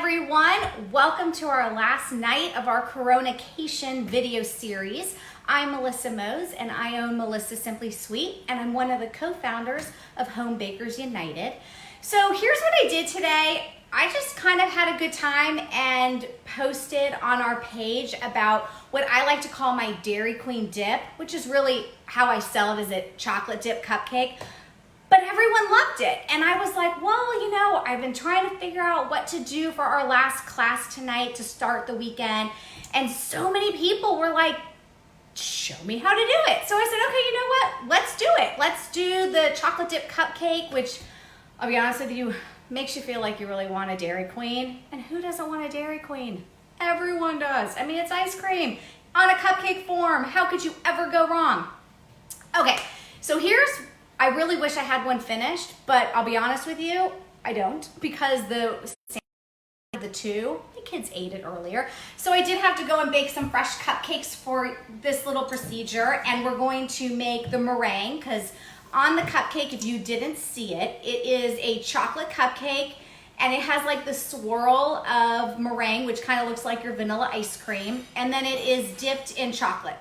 everyone. Welcome to our last night of our Coronacation video series. I'm Melissa Mose and I own Melissa Simply Sweet, and I'm one of the co-founders of Home Bakers United. So here's what I did today. I just kind of had a good time and posted on our page about what I like to call my Dairy Queen dip, which is really how I sell it as a chocolate dip cupcake. But everyone loved it. And I was like, well, you know, I've been trying to figure out what to do for our last class tonight to start the weekend. And so many people were like, show me how to do it. So I said, okay, you know what? Let's do it. Let's do the chocolate dip cupcake, which I'll be honest with you, makes you feel like you really want a Dairy Queen. And who doesn't want a Dairy Queen? Everyone does. I mean, it's ice cream on a cupcake form. How could you ever go wrong? Okay, so I really wish I had one finished, but I'll be honest with you, I don't, because the kids ate it earlier. So I did have to go and bake some fresh cupcakes for this little procedure, and we're going to make the meringue, because on the cupcake, if you didn't see it, it is a chocolate cupcake, and it has like the swirl of meringue, which kind of looks like your vanilla ice cream, and then it is dipped in chocolate.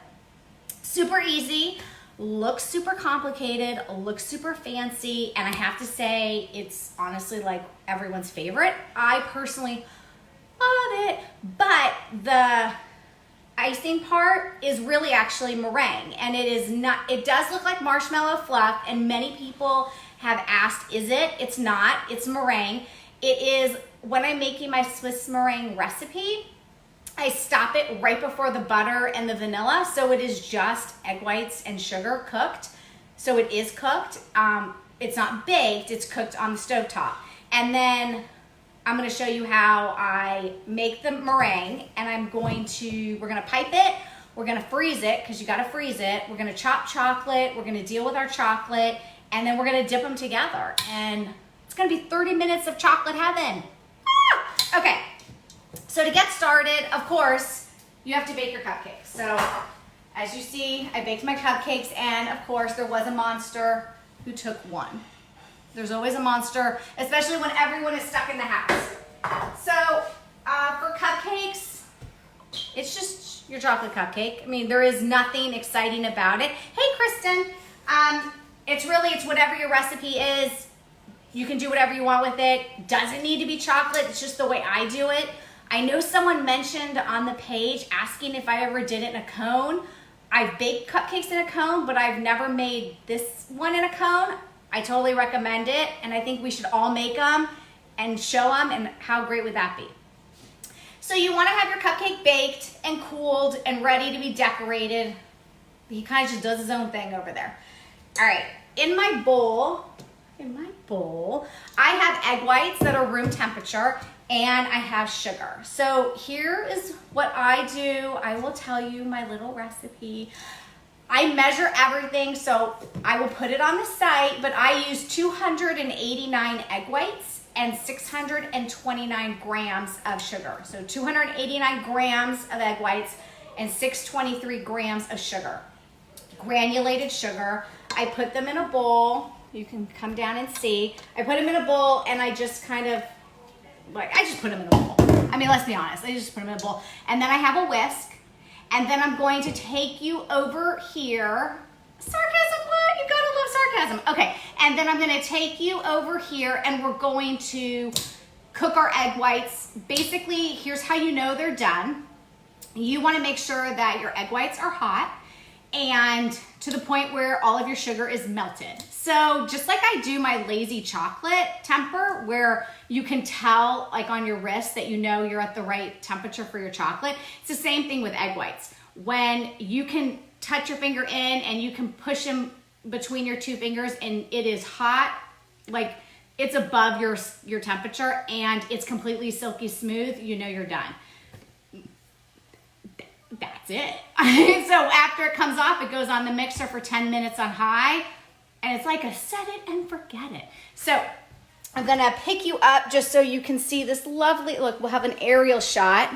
Super easy. Looks super complicated, looks super fancy, and I have to say it's honestly like everyone's favorite. I personally love it, but the icing part is really actually meringue, and it does look like marshmallow fluff, and many people have asked, is it? It's not, it's meringue. It is, when I'm making my Swiss meringue recipe, I stop it right before the butter and the vanilla, so it is just egg whites and sugar cooked. So it is cooked. It's not baked, it's cooked on the stovetop. And then I'm gonna show you how I make the meringue, and we're gonna pipe it, we're gonna freeze it, because you gotta freeze it, we're gonna chop chocolate, we're gonna deal with our chocolate, and then we're gonna dip them together. And it's gonna be 30 minutes of chocolate heaven. Ah! Okay. So to get started, of course, you have to bake your cupcakes. So as you see, I baked my cupcakes, and of course there was a monster who took one. There's always a monster, especially when everyone is stuck in the house. So for cupcakes, it's just your chocolate cupcake. I mean, there is nothing exciting about it. Hey, Kristen, it's whatever your recipe is. You can do whatever you want with it. Doesn't need to be chocolate. It's just the way I do it. I know someone mentioned on the page asking if I ever did it in a cone. I've baked cupcakes in a cone, but I've never made this one in a cone. I totally recommend it, and I think we should all make them and show them, and how great would that be? So you want to have your cupcake baked and cooled and ready to be decorated. He kind of just does his own thing over there. All right, in my bowl, I have egg whites that are room temperature, and I have sugar. So here is what I do. I will tell you my little recipe. I measure everything, so I will put it on the site, but I use 289 egg whites and 629 grams of sugar. So 289 grams of egg whites and 623 grams of sugar. Granulated sugar. I put them in a bowl. You can come down and see. I put them in a bowl, and I just kind of, I just put them in a bowl. I mean, let's be honest. I just put them in a bowl. And then I have a whisk. And then I'm going to take you over here. Sarcasm, what? You gotta love sarcasm. Okay. And then I'm gonna take you over here, and we're going to cook our egg whites. Basically, here's how you know they're done. You wanna make sure that your egg whites are hot and to the point where all of your sugar is melted. So just like I do my lazy chocolate temper, where you can tell like on your wrist that you know you're at the right temperature for your chocolate, it's the same thing with egg whites. When you can touch your finger in and you can push them between your two fingers and it is hot, like it's above your temperature and it's completely silky smooth, you know you're done. That's it. So after it comes off, it goes on the mixer for 10 minutes on high, and it's like a set it and forget it. So I'm gonna pick you up just so you can see this lovely, look, we'll have an aerial shot,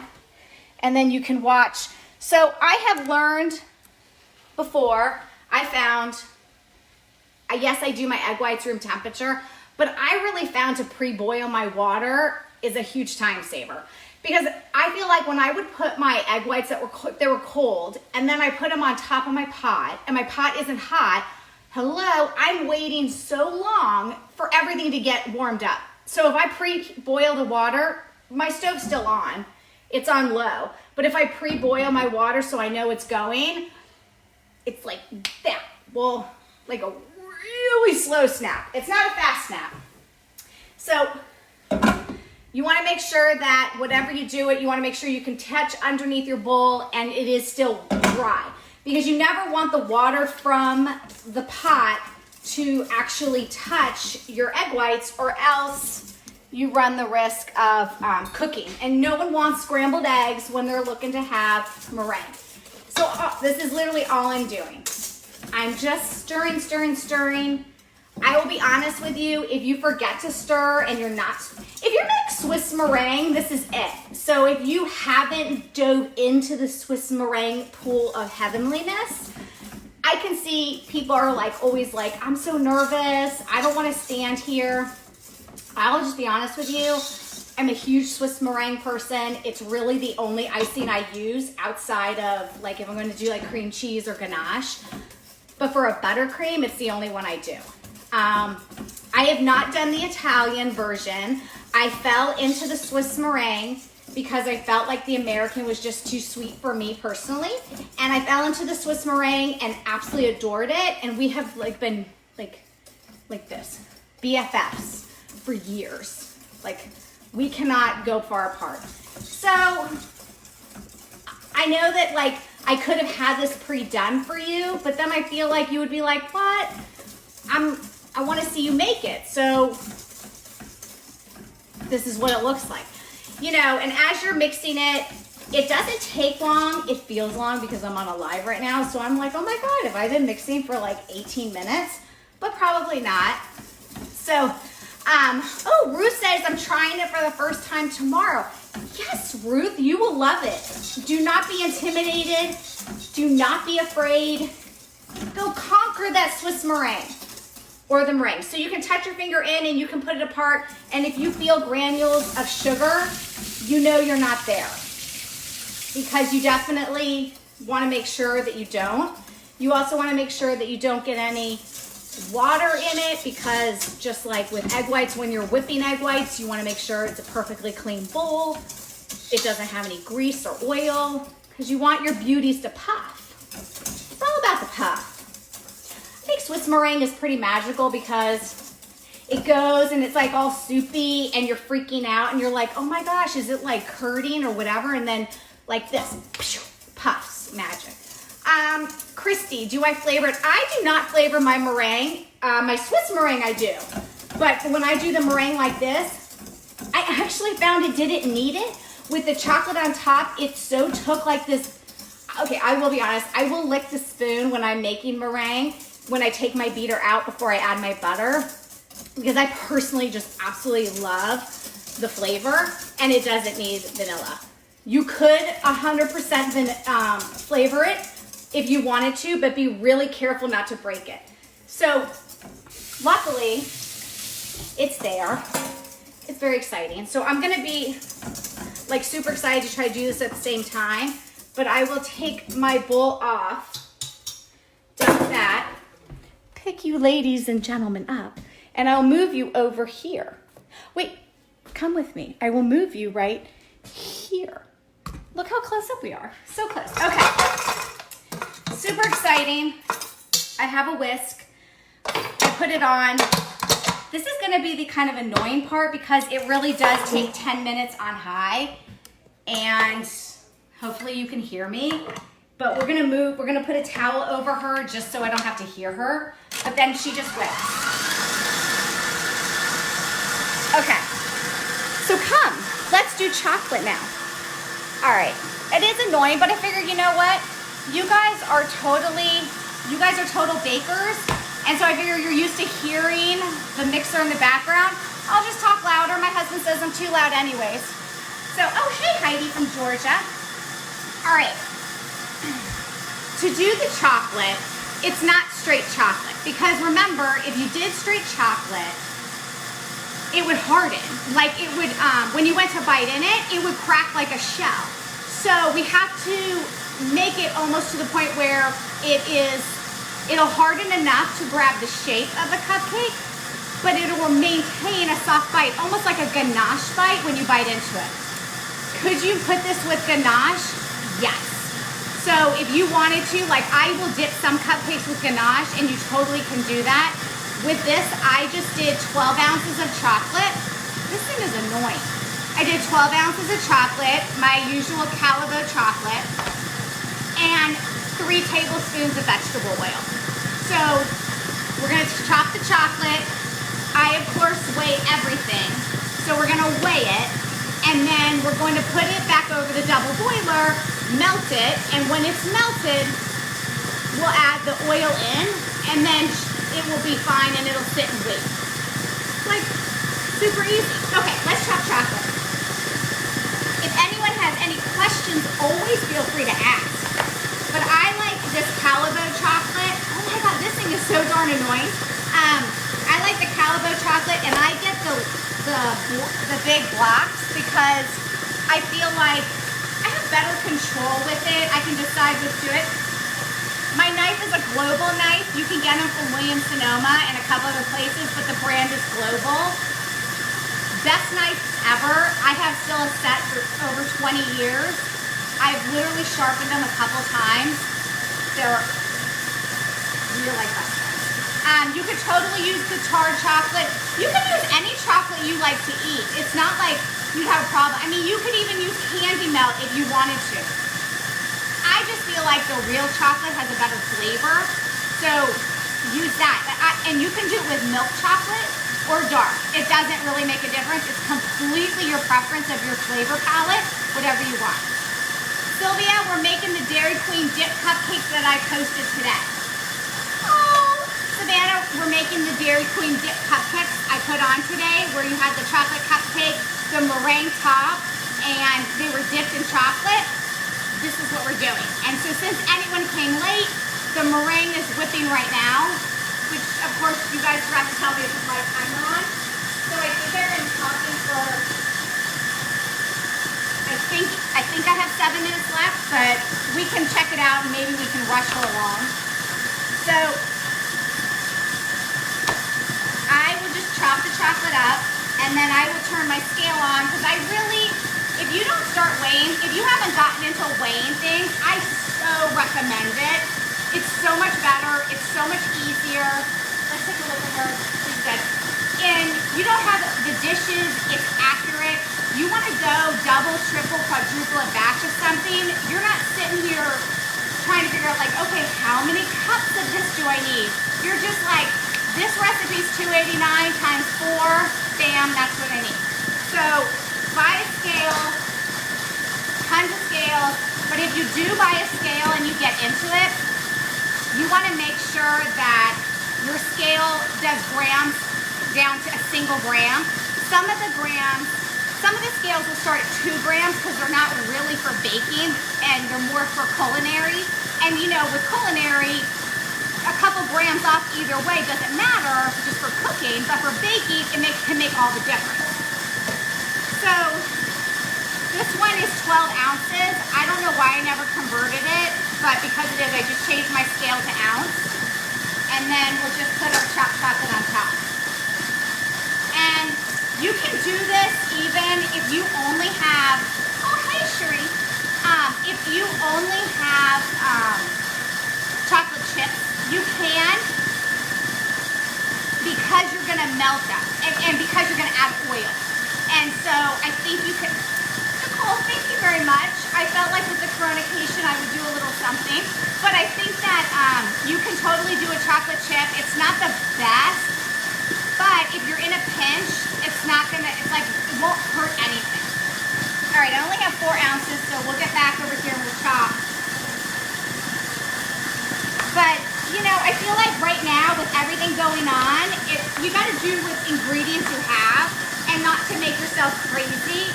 and then you can watch. So I have learned before, yes, I do my egg whites room temperature, but I really found to pre-boil my water is a huge time saver. Because I feel like when I would put my egg whites that were cold, and then I put them on top of my pot, and my pot isn't hot, hello, I'm waiting so long for everything to get warmed up. So if I pre-boil the water, my stove's still on. It's on low. But if I pre-boil my water so I know it's going, it's like that. Well, like a really slow snap. It's not a fast snap. So you want to make sure that whatever you do it, you want to make sure you can touch underneath your bowl and it is still dry. Because you never want the water from the pot to actually touch your egg whites, or else you run the risk of cooking. And no one wants scrambled eggs when they're looking to have meringue. So this is literally all I'm doing. I'm just stirring, stirring, stirring. I will be honest with you, if you forget to stir and if you're making Swiss meringue, this is it. So if you haven't dove into the Swiss meringue pool of heavenliness, I can see people are like, always like, I'm so nervous. I don't want to stand here. I'll just be honest with you. I'm a huge Swiss meringue person. It's really the only icing I use outside of, like, if I'm going to do like cream cheese or ganache. But for a buttercream, it's the only one I do. I have not done the Italian version. I fell into the Swiss meringue because I felt like the American was just too sweet for me personally. And I fell into the Swiss meringue and absolutely adored it. And we have like been like this, BFFs for years. Like, we cannot go far apart. So I know that like I could have had this pre-done for you, but then I feel like you would be like, what? I want to see you make it. So this is what it looks like. You know, and as you're mixing it, it doesn't take long. It feels long because I'm on a live right now. So I'm like, oh my God, have I been mixing for like 18 minutes? But probably not. So, oh, Ruth says, I'm trying it for the first time tomorrow. Yes, Ruth, you will love it. Do not be intimidated. Do not be afraid. Go conquer that Swiss meringue or the meringue. So you can touch your finger in and you can put it apart. And if you feel granules of sugar, you know you're not there. Because you definitely want to make sure that you don't. You also want to make sure that you don't get any water in it, because just like with egg whites, when you're whipping egg whites, you want to make sure it's a perfectly clean bowl. It doesn't have any grease or oil, because you want your beauties to puff. It's all about the puff. I think Swiss meringue is pretty magical because it goes and it's like all soupy and you're freaking out and you're like, oh my gosh, is it like curding or whatever? And then like this, puffs, magic. Christy, do I flavor it? I do not flavor my meringue. My Swiss meringue I do. But when I do the meringue like this, I actually found it didn't need it. With the chocolate on top, it so took like this. Okay, I will be honest. I will lick the spoon when I'm making meringue, when I take my beater out before I add my butter, because I personally just absolutely love the flavor, and it doesn't need vanilla. You could 100% flavor it if you wanted to, but be really careful not to break it. So luckily, it's there. It's very exciting. So I'm gonna be like super excited to try to do this at the same time, but I will take my bowl off, dump that, pick you ladies and gentlemen up, and I'll move you over here. Wait, come with me. I will move you right here. Look how close up we are. So close. Okay. Super exciting. I have a whisk. I put it on. This is going to be the kind of annoying part because it really does take 10 minutes on high. And hopefully you can hear me. But we're going to move. We're going to put a towel over her just so I don't have to hear her. But then she just whips. Okay. So come. Let's do chocolate now. All right. It is annoying, but I figure, you know what? You guys are total bakers, and so I figure you're used to hearing the mixer in the background. I'll just talk louder. My husband says I'm too loud anyways. So, oh, hey, Heidi from Georgia. All right. To do the chocolate, it's not straight chocolate, because remember, if you did straight chocolate, it would harden. Like it would, when you went to bite in it, it would crack like a shell. So we have to make it almost to the point where it'll harden enough to grab the shape of a cupcake, but it will maintain a soft bite, almost like a ganache bite when you bite into it. Could you put this with ganache? Yes. So if you wanted to, like I will dip some cupcakes with ganache and you totally can do that. With this, I just did 12 ounces of chocolate. This thing is annoying. I did 12 ounces of chocolate, my usual Calibo chocolate, and 3 tablespoons of vegetable oil. So we're gonna chop the chocolate. I, of course, weigh everything. So we're gonna weigh it, and then we're going to put it back over the double boiler, melt it, and when it's melted, we'll add the oil in, and then it will be fine and it'll sit and wait. Like, super easy. Okay, let's chop chocolate. If anyone has any questions, always feel free to ask. But I like this Calibo chocolate. Oh my God, this thing is so darn annoying. I like the Calibo chocolate, and I get the big blocks because I feel like I have better control with it. I can decide what to do it. My knife is a global knife. You can get them from Williams-Sonoma and a couple other places, but the brand is global. Best knife ever. I have still a set for over 20 years. I've literally sharpened them a couple times. They're real like best friends. You could totally use the tarred chocolate. You can use any chocolate you like to eat. It's not like you have a problem. I mean, you could even use candy melt if you wanted to. I just feel like the real chocolate has a better flavor, so use that. And you can do it with milk chocolate or dark. It doesn't really make a difference. It's completely your preference of your flavor palette, whatever you want. Sylvia, we're making the Dairy Queen dip cupcakes that I posted today. Oh, Savannah, we're making the Dairy Queen dip cupcakes I put on today, where you had the chocolate cupcake, the meringue top, and they were dipped in chocolate. This is what we're doing. And so since anyone came late, the meringue is whipping right now, which of course you guys forgot to tell me to put my timer on. So I think I've been talking for, I think I have 7 minutes left, but we can check it out and maybe we can rush her along. So I will just chop the chocolate up, and then I will turn my scale on, because I really, if you don't start weighing, if you haven't gotten into weighing things, I so recommend it. It's so much better. It's so much easier. Let's take a look at her. She's good. And you don't have the dishes. It's accurate. You want to go double, triple, quadruple a batch of something. You're not sitting here trying to figure out like, okay, how many cups of this do I need? You're just like, this recipe's $2.89 times 4. Bam, that's what I need. So buy a scale, tons of scales, but if you do buy a scale and you get into it, you want to make sure that your scale does grams down to a single gram. Some of the scales will start at 2 grams because they're not really for baking and they're more for culinary. And you know, with culinary, a couple grams off either way doesn't matter just for cooking, but for baking, it can make all the difference. So this one is 12 ounces. I don't know why I never converted it, but because it is, I just changed my scale to ounce. And then we'll just put our chopped chocolate on top. And you can do this even if you only have, oh hey Sheree, if you only have chocolate chips, you can, because you're gonna melt them and because you're gonna add oil. And so I think you could, Nicole, thank you very much. I felt like with the Coronication I would do a little something, but I think that you can totally do a chocolate chip. It's not the best, but if you're in a pinch, it's not gonna, it's like, it won't hurt anything. All right, I only have 4 ounces, so we'll get back over here and we'll chop. But, you know, I feel like right now with everything going on, you gotta do with ingredients you have and not to make yourself crazy.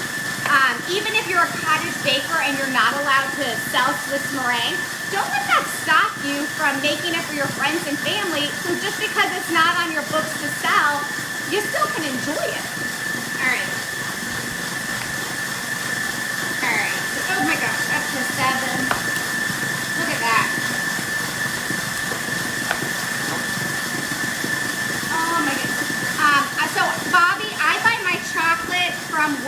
Even if you're a cottage baker and you're not allowed to sell Swiss meringue, don't let that stop you from making it for your friends and family. So just because it's not on your books to sell, you still can enjoy it.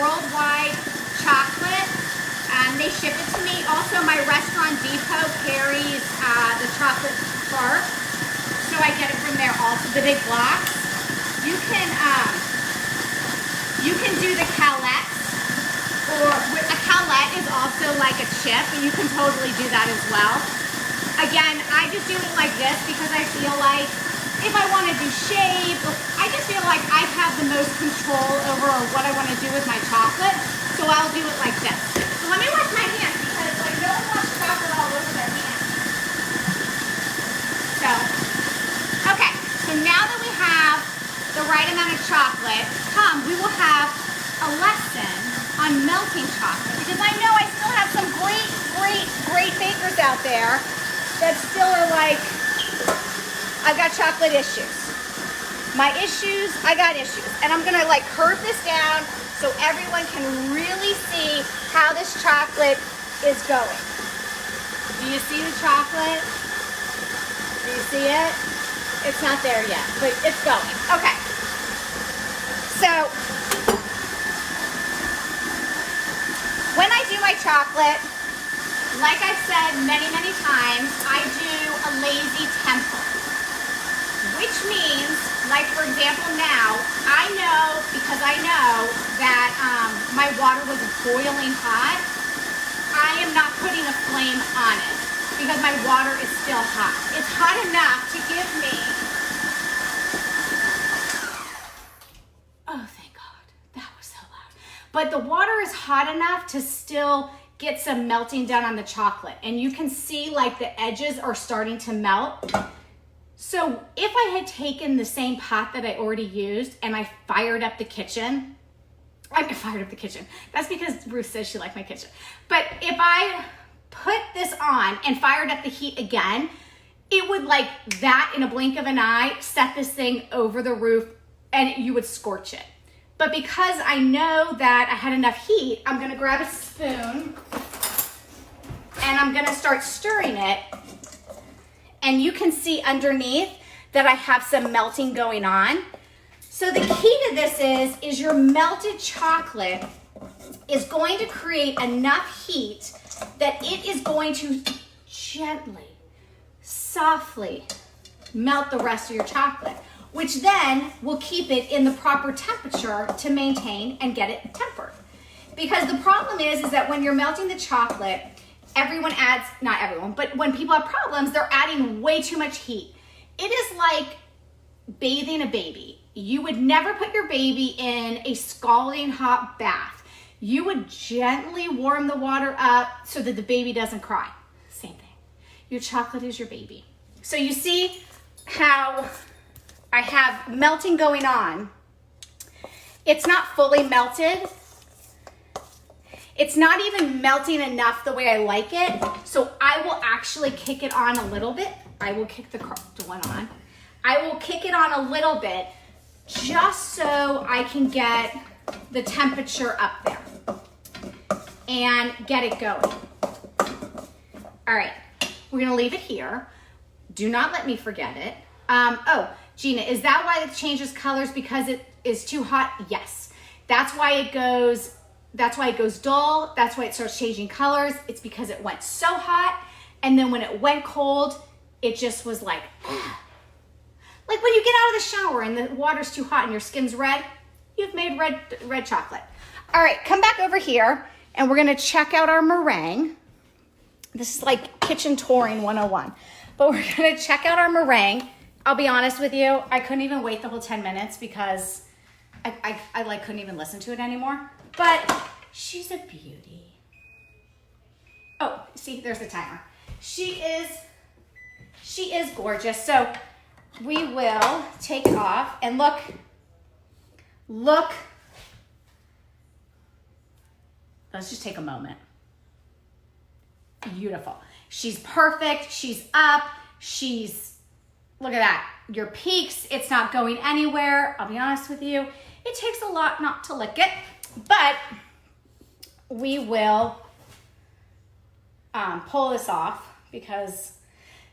worldwide chocolate. They ship it to me. Also, my Restaurant Depot carries the chocolate bar, so I get it from there also, the big blocks. You can do the calettes, or a calette is also like a chip, and you can totally do that as well. Again, I just do it like this because I feel like if I want to do shape, I just feel like I have the most control over what I want to do with my chocolate, so I'll do it like this. So let me wash my hands because like no one wants chocolate all over their hands. So, okay, so now that we have the right amount of chocolate, we will have a lesson on melting chocolate, because I know I still have some great bakers out there that still are like, I've got chocolate issues. I got issues. And I'm gonna like curve this down so everyone can really see how this chocolate is going. Do you see the chocolate? Do you see it? It's not there yet, but it's going. Okay. So, when I do my chocolate, like I've said many times, I do a lazy temper, which means, like for example now, I know, because I know that my water was boiling hot, I am not putting a flame on it because my water is still hot. It's hot enough to give me, oh thank God, that was so loud. But the water is hot enough to still get some melting done on the chocolate, and you can see like the edges are starting to melt. So if I had taken the same pot that I already used and I fired up the kitchen, that's because Ruth says she liked my kitchen. But if I put this on and fired up the heat again, it would like that in a blink of an eye set this thing over the roof and you would scorch it. But because I know that I had enough heat, I'm gonna grab a spoon and I'm gonna start stirring it. And you can see underneath that I have some melting going on. So the key to this is your melted chocolate is going to create enough heat that it is going to gently, softly melt the rest of your chocolate, which then will keep it in the proper temperature to maintain and get it tempered. Because the problem is that when you're melting the chocolate, everyone adds, not everyone, but when people have problems, they're adding way too much heat. It is like bathing a baby. You would never put your baby in a scalding hot bath. You would gently warm the water up so that the baby doesn't cry. Same thing. Your chocolate is your baby. So you see how I have melting going on. It's not fully melted. It's not even melting enough the way I like it. So I will actually kick it on a little bit. I will kick the one on. I will kick it on a little bit just so I can get the temperature up there and get it going. All right, we're gonna leave it here. Do not let me forget it. Oh, Gina, is that why it changes colors because it is too hot? Yes, that's why it goes dull. That's why it starts changing colors. It's because it went so hot, and then when it went cold, it just was like when you get out of the shower and the water's too hot and your skin's red, you've made red chocolate. All right, come back over here and we're gonna check out our meringue. This is like kitchen touring 101, but we're gonna check out our meringue. I'll be honest with you, I couldn't even wait the whole 10 minutes because I like couldn't even listen to it anymore, but she's a beauty. Oh, see, there's the timer. She is gorgeous. So we will take it off and look. Let's just take a moment. Beautiful. She's perfect. She's up. Look at that. Your peaks, it's not going anywhere. I'll be honest with you. It takes a lot not to lick it, but we will pull this off because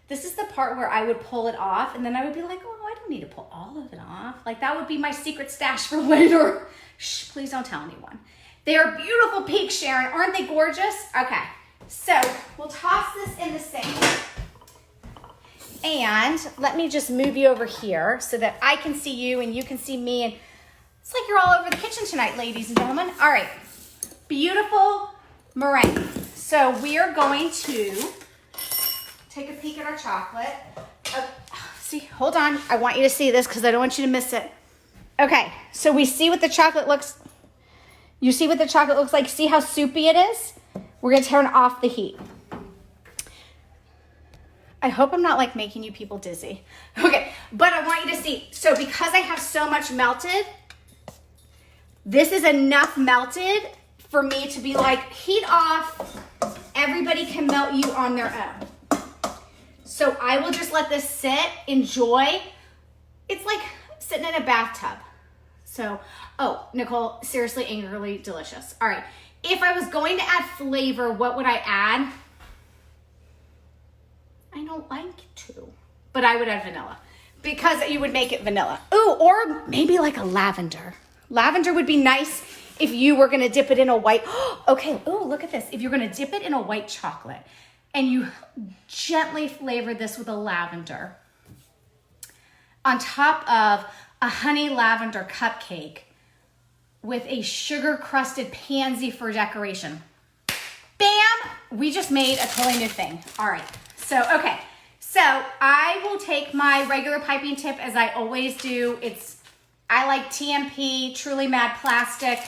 this is the part where I would pull it off and then I would be like, oh, I don't need to pull all of it off. Like that would be my secret stash for later. Shh, please don't tell anyone. They are beautiful peaks, Sharon. Aren't they gorgeous? Okay, so we'll toss this in the sink. And let me just move you over here so that I can see you and you can see me. And it's like you're all over the kitchen tonight, ladies and gentlemen. All right, beautiful meringue. So we are going to take a peek at our chocolate. See, hold on. I want you to see this because I don't want you to miss it. Okay, so we see what the chocolate looks. You see what the chocolate looks like? See how soupy it is? We're gonna turn off the heat. I hope I'm not like making you people dizzy. Okay, but I want you to see. So because I have so much melted, this is enough melted for me to be like, heat off. Everybody can melt you on their own. So I will just let this sit, enjoy. It's like sitting in a bathtub. So, oh, Nicole, seriously, angrily delicious. All right, if I was going to add flavor, what would I add? I don't like to, but I would add vanilla because you would make it vanilla. Ooh, or maybe like a lavender. Lavender would be nice if you were gonna dip it in a white, okay, ooh, look at this. If you're gonna dip it in a white chocolate and you gently flavor this with a lavender on top of a honey lavender cupcake with a sugar crusted pansy for decoration. Bam, we just made a totally new thing. All right. So, okay, so I will take my regular piping tip as I always do. I like TMP, Truly Mad Plastic.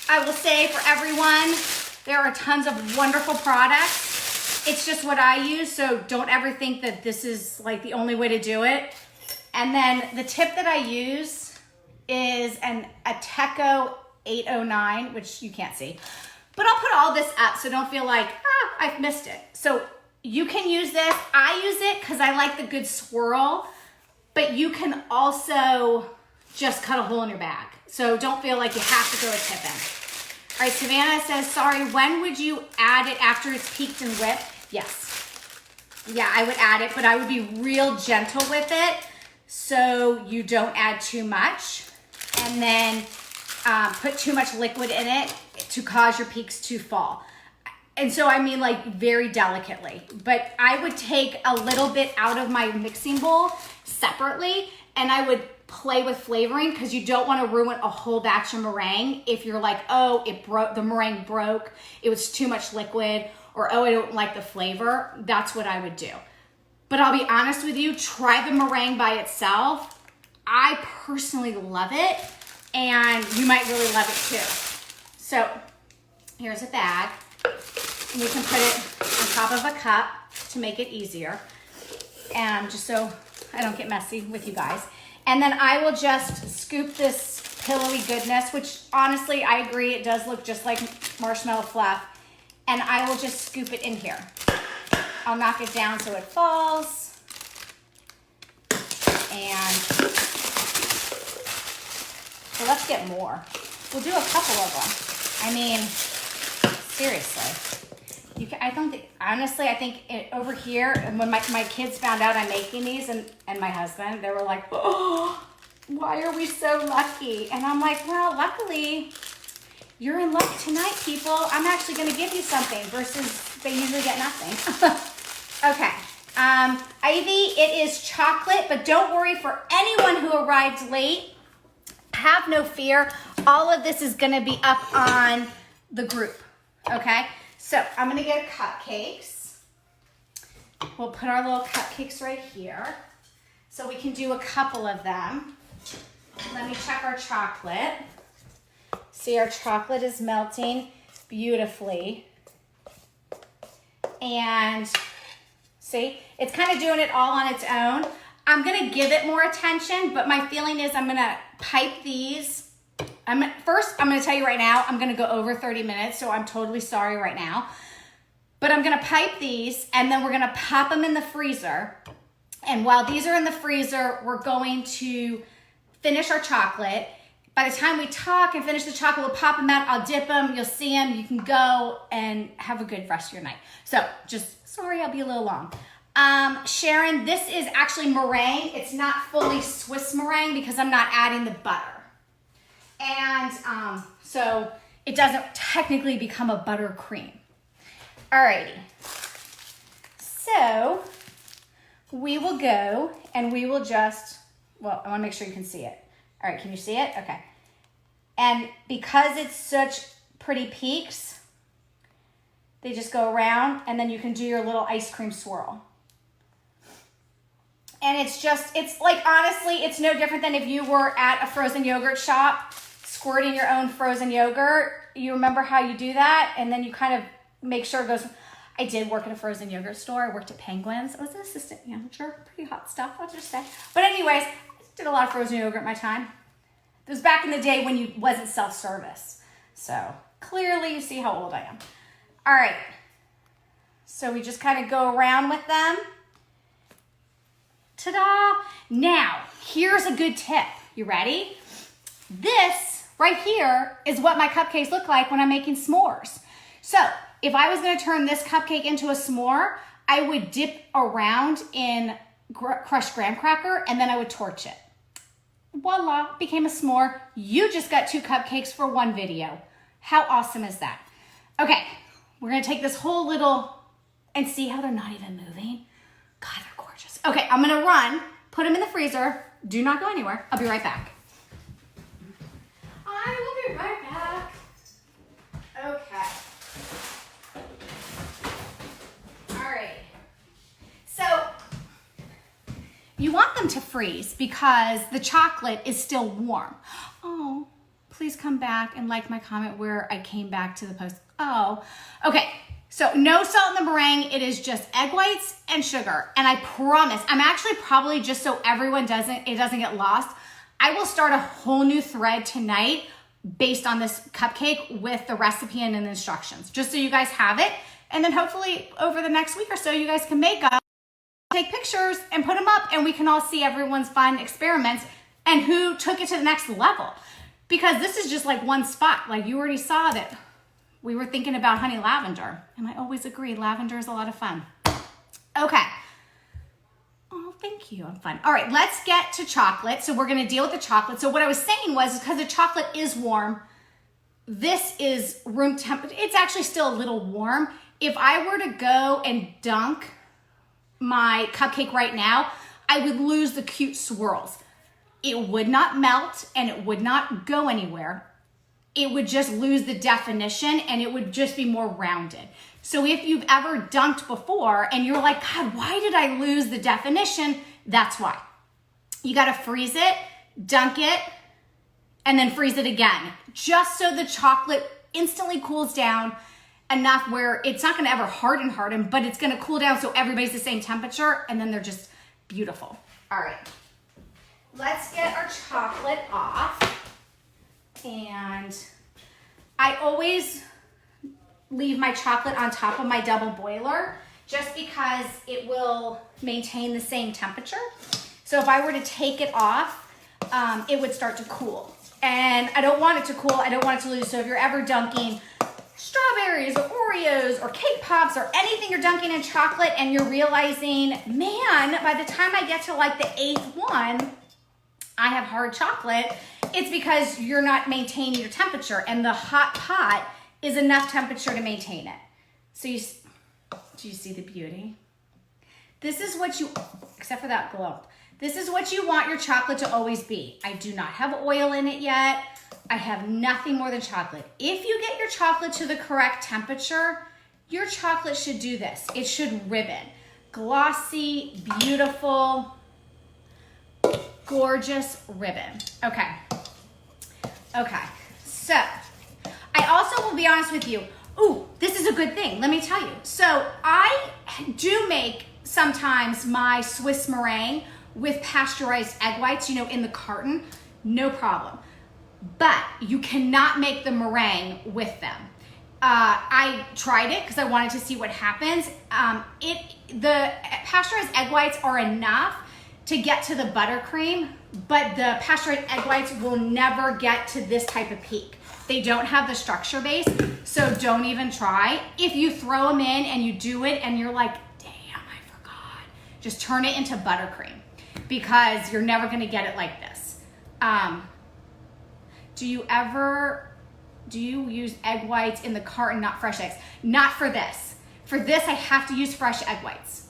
I will say for everyone, there are tons of wonderful products. It's just what I use, so don't ever think that this is like the only way to do it. And then the tip that I use is a Teco 809, which you can't see. But I'll put all this up so don't feel like, I've missed it. So you can use this. I use it because I like the good swirl, but you can also just cut a hole in your bag. So don't feel like you have to throw a tip in. All right, Savannah says, sorry, when would you add it after it's peaked and whipped? Yes. Yeah, I would add it, but I would be real gentle with it so you don't add too much and then put too much liquid in it to cause your peaks to fall. And so I mean like very delicately, but I would take a little bit out of my mixing bowl separately and I would play with flavoring because you don't want to ruin a whole batch of meringue if you're like, oh, it broke, the meringue broke, it was too much liquid, or oh, I don't like the flavor. That's what I would do. But I'll be honest with you, try the meringue by itself. I personally love it and you might really love it too. So here's a bag. And you can put it on top of a cup to make it easier. And just so I don't get messy with you guys. And then I will just scoop this pillowy goodness, which honestly, I agree, it does look just like marshmallow fluff. And I will just scoop it in here. I'll knock it down so it falls. And so let's get more. We'll do a couple of them. I mean, seriously. I don't think, honestly, I think over here, when my kids found out I'm making these and my husband, they were like, oh, why are we so lucky? And I'm like, well, luckily, you're in luck tonight, people. I'm actually going to give you something versus they usually get nothing. Okay. Ivy, it is chocolate, but don't worry for anyone who arrived late. Have no fear. All of this is going to be up on the group. Okay. So I'm gonna get cupcakes. We'll put our little cupcakes right here. So we can do a couple of them. Let me check our chocolate. See, our chocolate is melting beautifully. And see, it's kind of doing it all on its own. I'm gonna give it more attention, but my feeling is I'm gonna pipe these. First, I'm gonna tell you right now, I'm gonna go over 30 minutes, so I'm totally sorry right now. But I'm gonna pipe these, and then we're gonna pop them in the freezer. And while these are in the freezer, we're going to finish our chocolate. By the time we talk and finish the chocolate, we'll pop them out, I'll dip them, you'll see them, you can go and have a good rest of your night. So, just, sorry I'll be a little long. Sharon, this is actually meringue. It's not fully Swiss meringue because I'm not adding the butter. And so it doesn't technically become a buttercream. Alrighty. So we will go and we will just, well, I want to make sure you can see it. All right, can you see it? Okay. And because it's such pretty peaks, they just go around and then you can do your little ice cream swirl. And it's like, honestly, it's no different than if you were at a frozen yogurt shop squirting your own frozen yogurt. You remember how you do that? And then you kind of make sure it goes. I did work at a frozen yogurt store. I worked at Penguins. I was an assistant manager. Pretty hot stuff, I'll just say. But anyways, I did a lot of frozen yogurt in my time. It was back in the day when you wasn't self-service. So clearly you see how old I am. All right. So we just kind of go around with them. Ta-da! Now, here's a good tip. You ready? This right here is what my cupcakes look like when I'm making s'mores. So if I was going to turn this cupcake into a s'more, I would dip around in crushed graham cracker and then I would torch it. Voila, became a s'more. You just got 2 cupcakes for 1 video. How awesome is that? Okay, we're going to take this whole little and see how they're not even moving. God, they're gorgeous. Okay, I'm going to run, put them in the freezer. Do not go anywhere. I'll be right back. I will be right back. Okay. All right. So you want them to freeze because the chocolate is still warm. Oh, please come back and like my comment where I came back to the post. Oh, okay. So no salt in the meringue. It is just egg whites and sugar. And I promise, I'm actually probably just so everyone doesn't get lost, I will start a whole new thread tonight based on this cupcake with the recipe and the instructions, just so you guys have it. And then hopefully over the next week or so, you guys can make them, take pictures and put them up and we can all see everyone's fun experiments and who took it to the next level. Because this is just like one spot. Like you already saw that we were thinking about honey lavender. And I always agree, lavender is a lot of fun. Okay. Oh, thank you, I'm fun. All right, let's get to chocolate. So we're gonna deal with the chocolate. So what I was saying was, because the chocolate is warm, this is room temperature. It's actually still a little warm. If I were to go and dunk my cupcake right now, I would lose the cute swirls. It would not melt and it would not go anywhere. It would just lose the definition and it would just be more rounded. So if you've ever dunked before and you're like, God, why did I lose the definition? That's why. You gotta freeze it, dunk it, and then freeze it again, just so the chocolate instantly cools down enough where it's not gonna ever harden, but it's gonna cool down so everybody's the same temperature and then they're just beautiful. All right, let's get our chocolate off. And I always leave my chocolate on top of my double boiler just because it will maintain the same temperature. So if I were to take it off, it would start to cool. And I don't want it to cool, I don't want it to lose. So if you're ever dunking strawberries or Oreos or cake pops or anything you're dunking in chocolate and you're realizing, man, by the time I get to like the 8th one, I have hard chocolate, it's because you're not maintaining your temperature and the hot pot is enough temperature to maintain it. So do you see the beauty? This is what you, except for that glow, this is what you want your chocolate to always be. I do not have oil in it yet. I have nothing more than chocolate. If you get your chocolate to the correct temperature, your chocolate should do this. It should ribbon. Glossy, beautiful, gorgeous ribbon. Okay. Okay. So I also will be honest with you. Ooh, this is a good thing. Let me tell you. So I do make sometimes my Swiss meringue with pasteurized egg whites, you know, in the carton. No problem. But you cannot make the meringue with them. I tried it because I wanted to see what happens. The pasteurized egg whites are enough to get to the buttercream, but the pasteurized egg whites will never get to this type of peak. They don't have the structure base, so don't even try. If you throw them in and you do it and you're like, damn, I forgot, just turn it into buttercream because you're never gonna get it like this. Do you ever do you use egg whites in the carton, not fresh eggs? Not for this. For this, I have to use fresh egg whites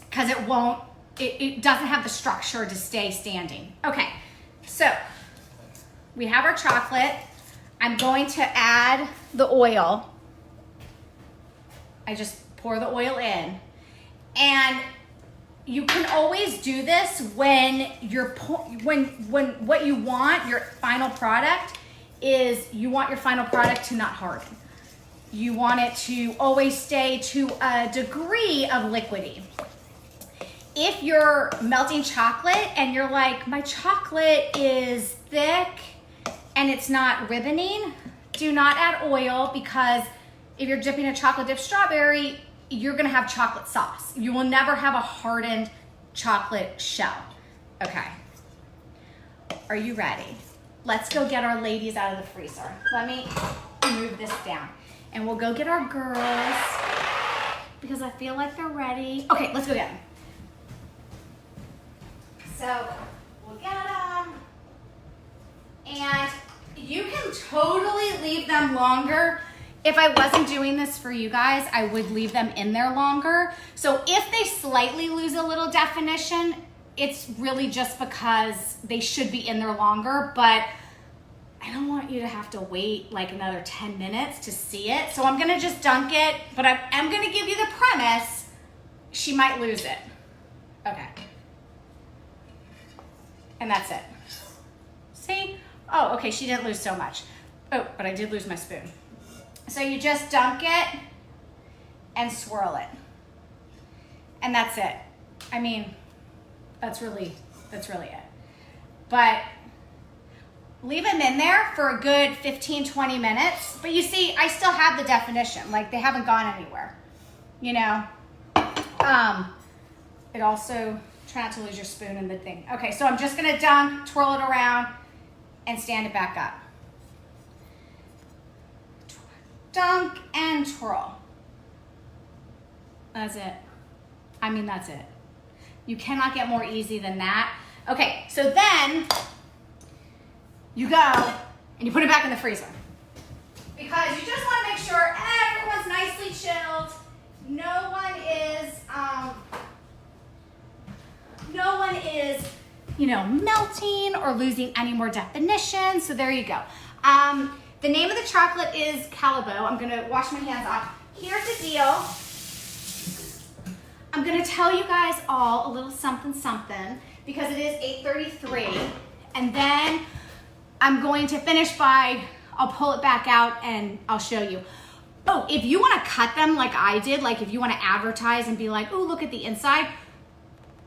because it doesn't have the structure to stay standing. Okay, so we have our chocolate. I'm going to add the oil. I just pour the oil in. And you can always do this when when what you want, your final product, is you want your final product to not harden. You want it to always stay to a degree of liquidy. If you're melting chocolate and you're like, my chocolate is thick and it's not ribboning, do not add oil, because if you're dipping a chocolate dipped strawberry, you're gonna have chocolate sauce. You will never have a hardened chocolate shell. Okay, are you ready? Let's go get our ladies out of the freezer. Let me move this down. And we'll go get our girls because I feel like they're ready. Okay, let's go get them. So we'll get them. And you can totally leave them longer. If I wasn't doing this for you guys, I would leave them in there longer. So if they slightly lose a little definition, it's really just because they should be in there longer, but I don't want you to have to wait like another 10 minutes to see it. So I'm gonna just dunk it, but I'm gonna give you the premise, she might lose it. Okay. And that's it. See? Oh, okay, she didn't lose so much. Oh, but I did lose my spoon. So you just dunk it and swirl it. And that's it. I mean, that's really it. But leave them in there for a good 15, 20 minutes. But you see, I still have the definition. Like, they haven't gone anywhere, you know? It also, try not to lose your spoon in the thing. Okay, so I'm just gonna dunk, twirl it around, and stand it back up. Dunk and twirl. That's it. I mean, that's it. You cannot get more easy than that. Okay, so then you go and you put it back in the freezer, because you just want to make sure everyone's nicely chilled. No one is, you know, melting or losing any more definition. So there you go. The name of the chocolate is Calibo. I'm gonna wash my hands off. Here's the deal. I'm gonna tell you guys all a little something, because it is 8:33, and then I'm going to finish by, I'll pull it back out and I'll show you. Oh, if you wanna cut them like I did, like if you wanna advertise and be like, oh, look at the inside,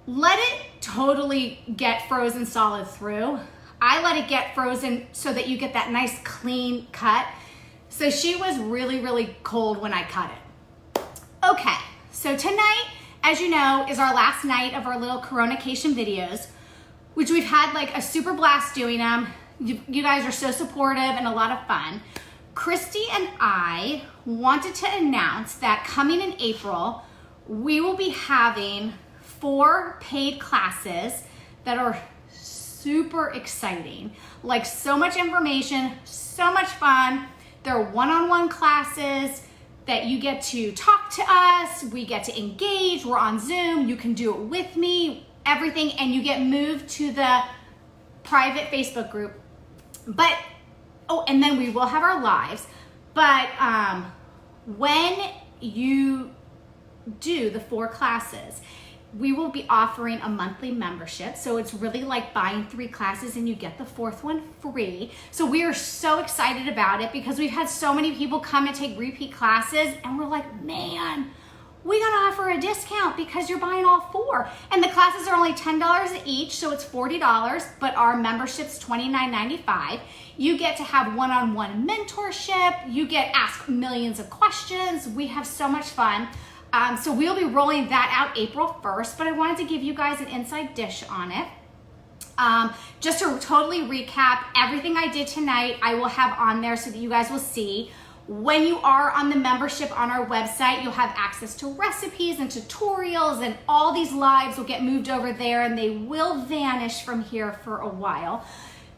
let it totally get frozen solid through. I let it get frozen so that you get that nice clean cut. So she was really, really cold when I cut it. Okay, so tonight, as you know, is our last night of our little Coronacation videos, which we've had like a super blast doing them. You guys are so supportive and a lot of fun. Christy and I wanted to announce that coming in April, we will be having 4 paid classes that are super exciting. Like, so much information, so much fun. They're one-on-one classes that you get to talk to us, we get to engage, we're on Zoom, you can do it with me, everything, and you get moved to the private Facebook group. But, oh, and then we will have our lives, but when you do the 4 classes, we will be offering a monthly membership. So it's really like buying 3 classes and you get the 4th one free. So we are so excited about it because we've had so many people come and take repeat classes, and we're like, man, we gotta offer a discount because you're buying all 4. And the classes are only $10 each, so it's $40, but our membership's $29.95. You get to have one-on-one mentorship. You get asked millions of questions. We have so much fun. So we'll be rolling that out April 1st, but I wanted to give you guys an inside dish on it. Just to totally recap, everything I did tonight, I will have on there so that you guys will see. When you are on the membership on our website, you'll have access to recipes and tutorials, and all these lives will get moved over there, and they will vanish from here for a while.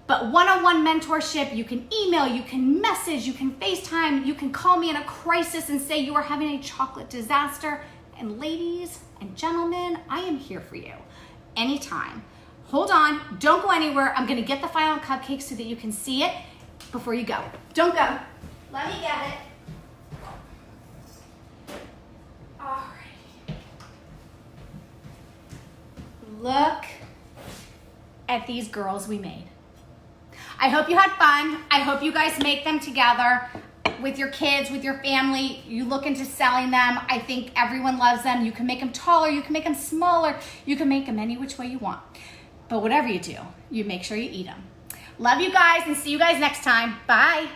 But one-on-one mentorship, you can email, you can message, you can FaceTime, you can call me in a crisis and say you are having a chocolate disaster. And ladies and gentlemen, I am here for you anytime. Hold on, don't go anywhere. I'm gonna get the final cupcake so that you can see it before you go. Don't go. Let me get it. All right. Look at these girls we made. I hope you had fun. I hope you guys make them together with your kids, with your family. You look into selling them. I think everyone loves them. You can make them taller, you can make them smaller, you can make them any which way you want. But whatever you do, you make sure you eat them. Love you guys and see you guys next time. Bye.